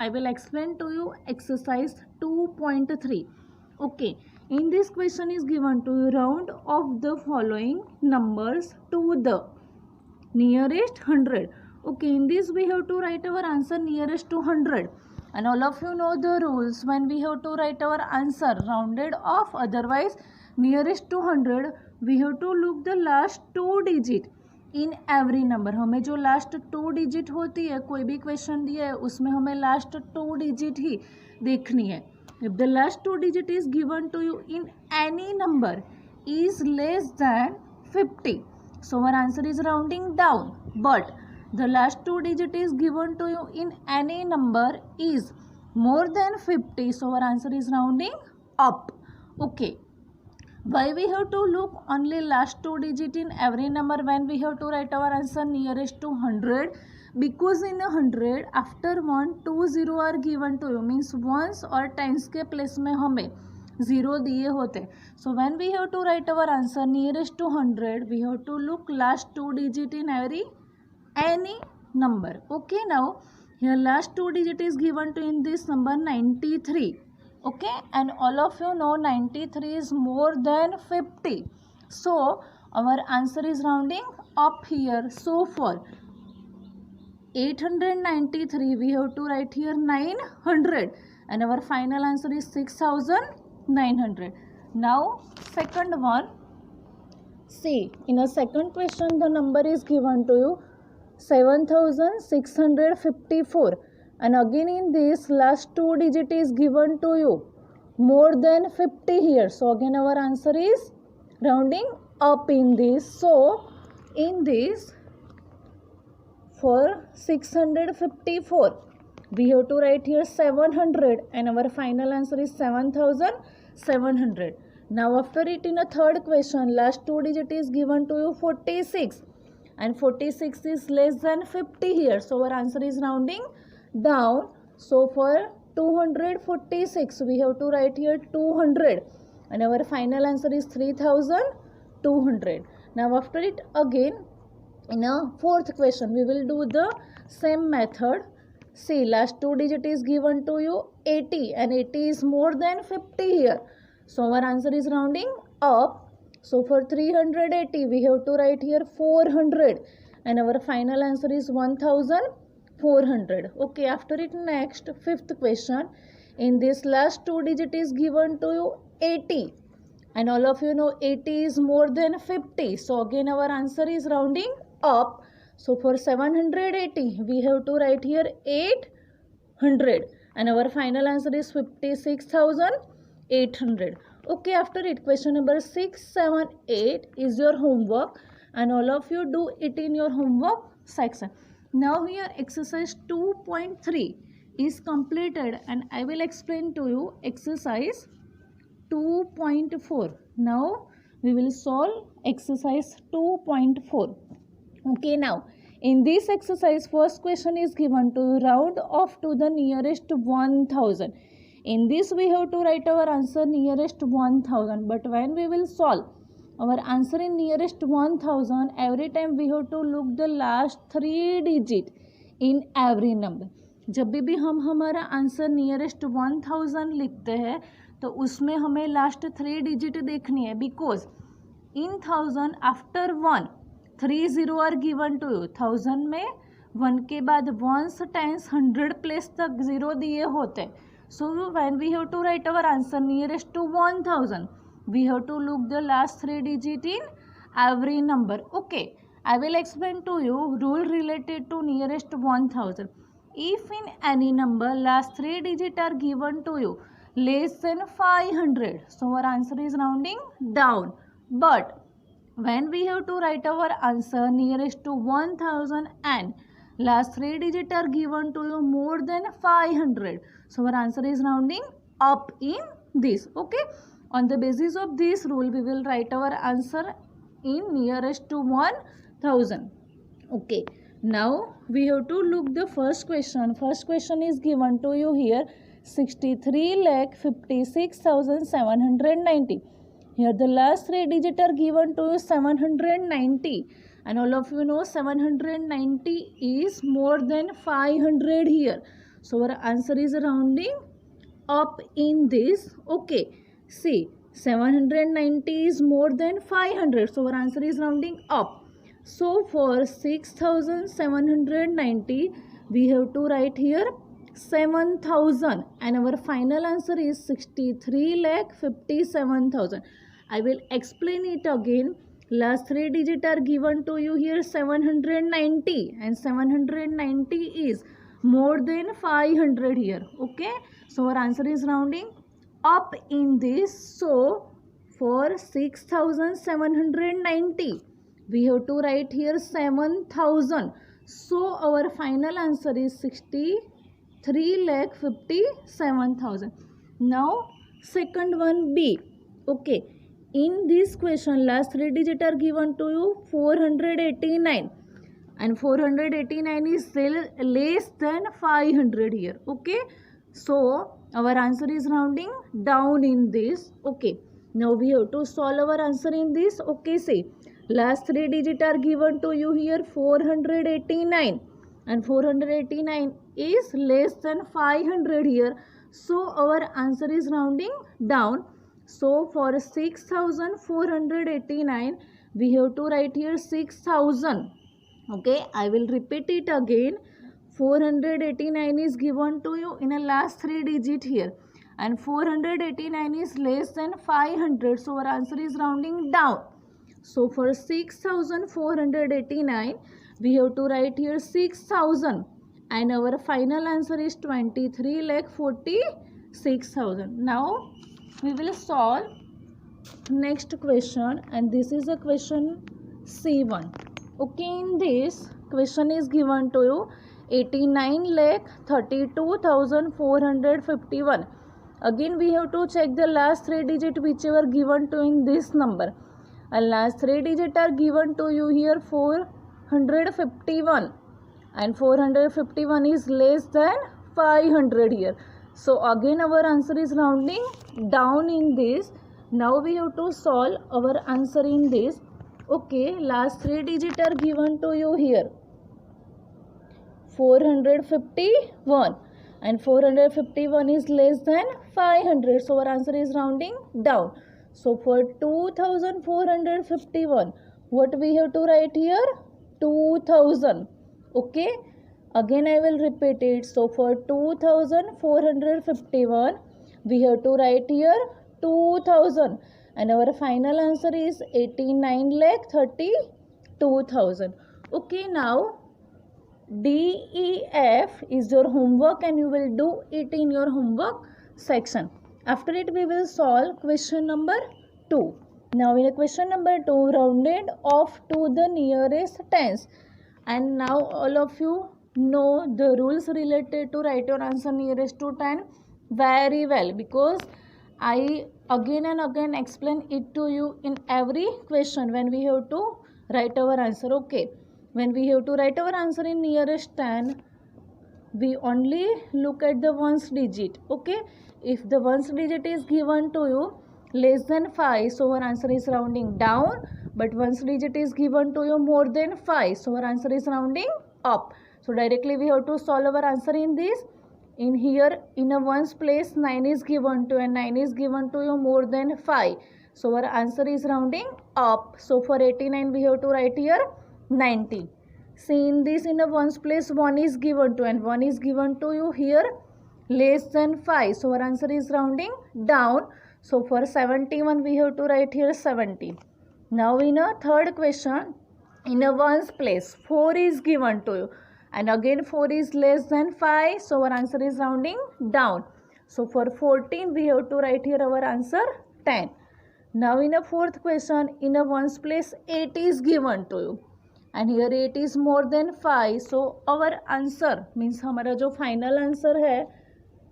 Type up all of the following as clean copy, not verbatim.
I will explain to you exercise 2.3. Okay, in this question is given to you round of the following numbers to the nearest 100. Okay, in this we have to write our answer nearest to 100. And all of you know the rules. When we have to write our answer rounded off, otherwise nearest to 100, we have to look the last two digit in every number. हमें जो last two digit होती है, कोई भी question दिया है उसमें हमें लास्ट टू डिजिट ही देखनी है. If the last two digit is given to you in any number is less than 50, so our answer is rounding down. But the last two digit is given to you in any number is more than 50, so our answer is rounding up. Okay, why we have to look only last two digit in every number when we have to write our answer nearest to 100? Because in 100 after 1 2 0 are given to you, means ones और tens के place में हमें zero दिए होते. So when we have to write our answer nearest to 100, we have to look last two digit in any number. Okay, now here last two digit is given to in this number 93. Okay, and all of you know 93 is more than 50, so our answer is rounding up here. So for 893 we have to write here 900, and our final answer is 6900. Now second one, see in a second question the number is given to you 7654, and again in this last two digit is given to you more than 50 here, so again our answer is rounding up in this. So in this for 654 we have to write here 700, and our final answer is 7700. Now after it in a third question last two digit is given to you 46, and 46 is less than 50 here, so our answer is rounding down. So for 246 we have to write here 200, and our final answer is 3200. Now after it again in a fourth question we will do the same method. See last two digit is given to you 80, and 80 is more than 50 here, so our answer is rounding up. So for 380 we have to write here 400, and our final answer is 1400. Okay, after it next fifth question, in this last two digit is given to you 80, and all of you know 80 is more than 50, so again our answer is rounding up. So for 780 we have to write here 800, and our final answer is 56800. Okay, after it question number 6, 7, 8 is your homework, and all of you do it in your homework section. Now here exercise 2.3 is completed, and I will explain to you exercise 2.4. Now we will solve exercise 2.4. Okay, now in this exercise first question is given to round off to the nearest 1000. In this we have to write our answer nearest 1000, but when we will solve our answer in nearest 1000, every time we have to look the last three digit in every number. जब भी हम हमारा answer nearest 1000 लिखते हैं तो उसमें हमें last three digit देखनी है, because in 1000 after 1 3 0 are given to you. 1000 में 1 के बाद वंस टेंस 100 प्लेस तक 0 दिए होते. So when we have to write our answer nearest to 1000, we have to look the last three digit in every number. Okay, I will explain to you rule related to nearest 1000. If in any number last three digit are given to you less than 500, so our answer is rounding down. But when we have to write our answer nearest to 1000 and last three digit are given to you more than 500, so our answer is rounding up in this. Okay, on the basis of this rule we will write our answer in nearest to 1000. Okay, now we have to look the first question. First question is given to you here 63,56,790. Here the last three digit are given to you 790, and all of you know 790 is more than 500 here. So our answer is rounding up in this. Okay, see, 790 is more than 500, so our answer is rounding up. So for 6790 we have to write here 7000, and our final answer is 63,57,000. I will explain it again. Last three digits are given to you here 790, and 790 is more than 500 here. Okay, so our answer is rounding up in this. So for 6790 we have to write here 7000. So our final answer is 63,57,000. Now second one B. Okay, in this question last three digits are given to you 489, and 489 is less than 500 here. Okay, so our answer is rounding down in this. Okay, now we have to solve our answer in this. Okay, see, last three digits are given to you here 489, and 489 is less than 500 here. So our answer is rounding down. So for 6489 we have to write here 6000. Okay, I will repeat it again. 489 is given to you in a last three digit here, and 489 is less than 500, so our answer is rounding down. So for 6489 we have to write here 6000, and our final answer is 23,46,000. Now we will solve next question, and this is a question C1. Okay, in this question is given to you 89,32,451. Again we have to check the last three digit whichever given to in this number, and last three digit are given to you here 451, and 451 is less than 500 here. So again our answer is rounding down in this. Now we have to solve our answer in this. Okay, last three digits are given to you here 451, and 451 is less than 500, so our answer is rounding down. So for 2451 what we have to write here 2000. Okay, again I will repeat it. So for 2451 we have to write here 2000, and our final answer is 89,32,000. Okay, now DEF is your homework, and you will do it in your homework section. After it we will solve question number 2. Now in question number 2, rounded off to the nearest tens. And now all of you know the rules related to write your answer nearest to 10 very well, because I again and again explain it to you in every question when we have to write our answer. Okay, when we have to write our answer in nearest 10, we only look at the ones digit. Okay, if the ones digit is given to you less than 5, so our answer is rounding down, but ones digit is given to you more than 5, so our answer is rounding up. So directly we have to solve our answer in this. In here in a ones place 9 is given to, and 9 is given to you more than 5, so our answer is rounding up. So for 89 we have to write here 90. See, in this in a ones place 1 is given to, and 1 is given to you here less than 5, so our answer is rounding down. So for 71 we have to write here 70. Now in a third question, in a ones place 4 is given to you, and again 4 is less than 5, so our answer is rounding down. So for 14 we have to write here our answer 10. Now in a fourth question, in a ones place 8 is given to you, and here 8 is more than 5, so our answer means हमारा जो final answer है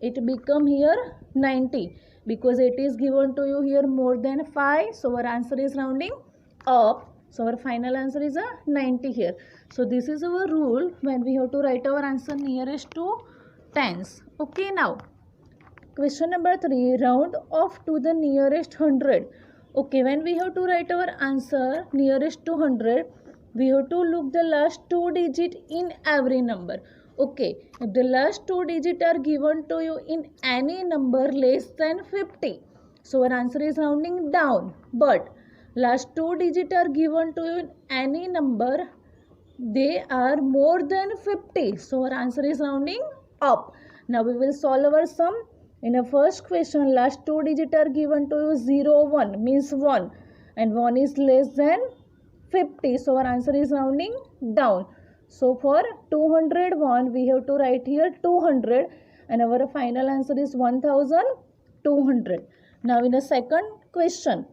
it become here 90, because 8 is given to you here more than 5, so our answer is rounding up. So our final answer is a 90 here. So this is our rule when we have to write our answer nearest to tens. Okay, now question number 3, round off to the nearest 100. Okay, when we have to write our answer nearest to 100, we have to look the last two digit in every number. Okay, if the last two digits are given to you in any number less than 50, so our answer is rounding down. But last two digits are given to you in any number, they are more than 50, so our answer is rounding up. Now we will solve our sum. In the first question, last two digits are given to you 0, 1 means 1, and 1 is less than 50, so our answer is rounding down. So for 201 we have to write here 200, and our final answer is 1200. Now in the second question,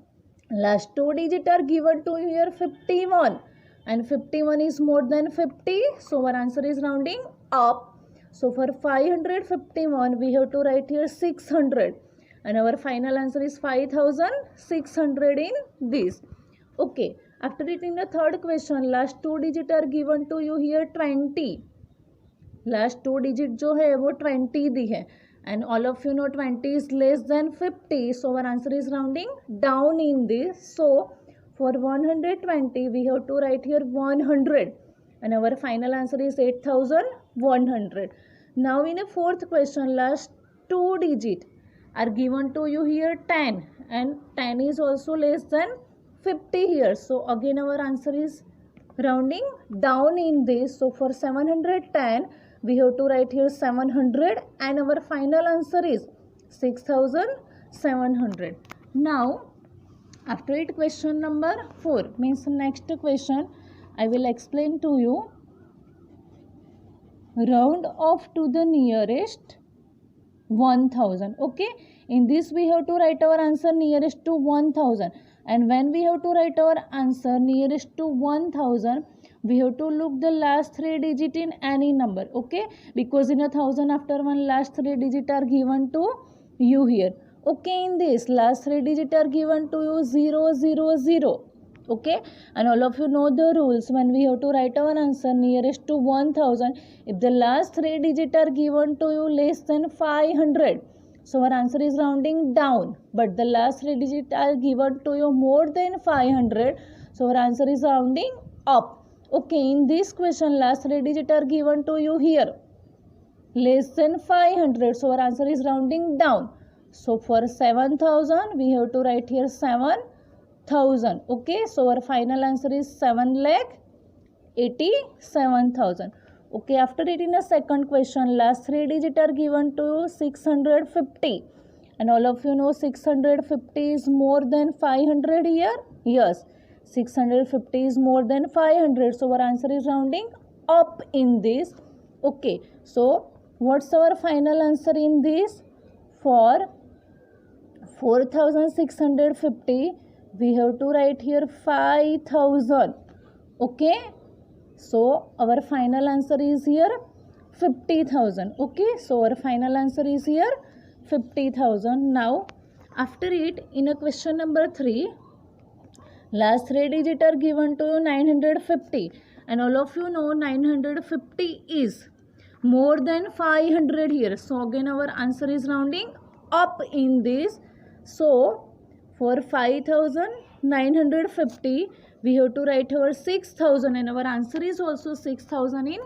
last two digits are given to you here 51, and 51 is more than 50, so our answer is rounding up. So for 551 we have to write here 600, and our final answer is 5600 in this. Okay, after it in the third question, last two digits are given to you here 20. Last two digit जो है वो 20 दी है, and all of you know 20 is less than 50, so our answer is rounding down in this. So for 120 we have to write here 100, and our final answer is 8100. Now in a fourth question, last two digit are given to you here 10, and 10 is also less than 50 here, so again our answer is rounding down in this. So for 710 we have to write here 700, and our final answer is 6700. Now after it question number 4 means next question I will explain to you. Round off to the nearest 1000. Okay, in this we have to write our answer nearest to 1000, and when we have to write our answer nearest to 1000 we have to look the last three digit in any number. Okay, because in 1000 after one last three digit are given to you here. Okay, in this last three digit are given to you 000. Okay, and all of you know the rules. When we have to write our answer nearest to 1000, if the last three digit are given to you less than 500, so our answer is rounding down. But the last three digit are given to you more than 500, so our answer is rounding up. Okay, in this question last three digit are given to you here less than 500, so our answer is rounding down. So for 7000 we have to write here 7000. Okay, so our final answer is 7,87,000. Okay, after it in the second question, last three digit are given to 650, and all of you know 650 is more than 500 here. Yes, 650 is more than 500, so our answer is rounding up in this. Okay, so what's our final answer in this? For 4650 we have to write here 5000. Okay, so our final answer is here 50,000. Okay, so our final answer is here 50,000. Now after it in a question number 3, last three digit are given to you 950, and all of you know 950 is more than 500 here, so again our answer is rounding up in this. So for 5950 we have to write our 6000, and our answer is also 6000 in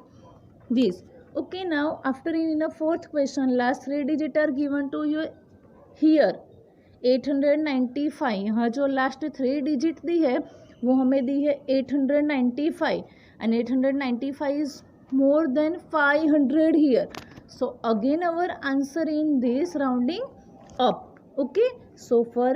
this. Okay, now after in the fourth question last three digit are given to you here 895. यहाँ जो last three digit दी है वो हमें दी है 895, and 895 is more than 500 here, so again our answer in this rounding up. Okay, so for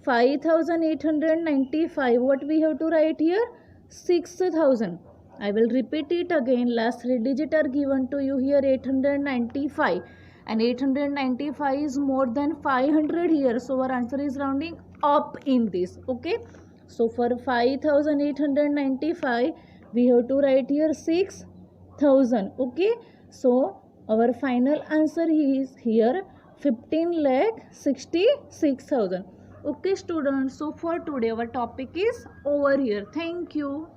5895 what we have to write here 6000. I will repeat it again. Last three digit are given to you here 895, and 895 is more than 500 here, so our answer is rounding up in this. Okay, so for 5895 we have to write here 6000. Okay, so our final answer is here 15,66,000. Okay students, so for today our topic is over here. Thank you.